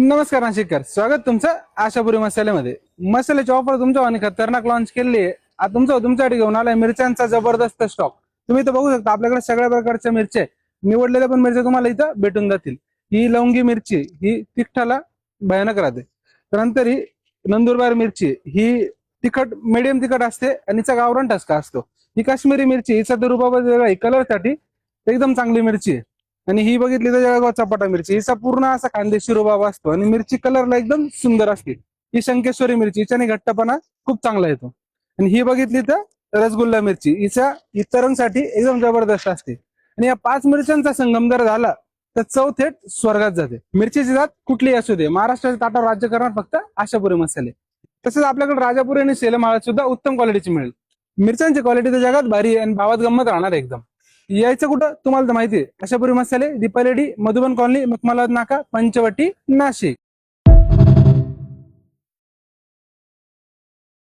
नमस्कार नाशिककर, स्वागत तुमचं आशापुरी मसाल्यामध्ये. मसाल्याची ऑफर तुमच्या आणि खतरनाक लॉन्च केली आहे. आता तुमच्यासाठी घेऊन आलाय मिरच्यांचा जबरदस्त स्टॉक. तुम्ही इथं बघू शकता आपल्याकडे सगळ्या प्रकारच्या मिरच्या निवडलेल्या पण मिरच्या तुम्हाला इथं भेटून जातील. ही लवंगी मिरची ही तिखटाला भयानक राहते. त्यानंतर ही नंदुरबार मिरची ही तिखट मिडियम तिखट असते आणि हिचा गावरान ठसका असतो. ही काश्मीरी मिरची हिचा तर रुबाब वेगळा आहे, कलरसाठी एकदम चांगली मिरची आहे. आणि ही बघितली तर जळगाव चपाटा मिरची हिचा पूर्ण असा खानदेशी रुबाब असतो आणि मिरची कलरला एकदम सुंदर असते. ही शंकेश्वरी मिरची हिच्याने घट्टपणा खूप चांगला येतो. आणि ही बघितली तर रसगुल्ला मिरची हिचा इतरांसाठी एकदम जबरदस्त असते. आणि या 5 मिरच्यांचा संगम जर झाला तर चव थेट स्वर्गात जाते. मिरचीची जात कुठलीही असू दे, महाराष्ट्राच्या ताटावर राज्य करणार फक्त आशापुरी मसाले. तसेच आपल्याकडे राजापुरी आणि सेलम हळद सुद्धा उत्तम क्वालिटीची मिळेल. मिरच्यांची क्वालिटी तर जगात भारी आहे आणि भावात गंमत राहणार आहे एकदम. यायचं कुठं तुम्हाला तर माहिती आहे, आशापुरी मसाले, दीपालेडी, मधुबन कॉलनी, मखमालाबाद नाका, पंचवटी, नाशिक.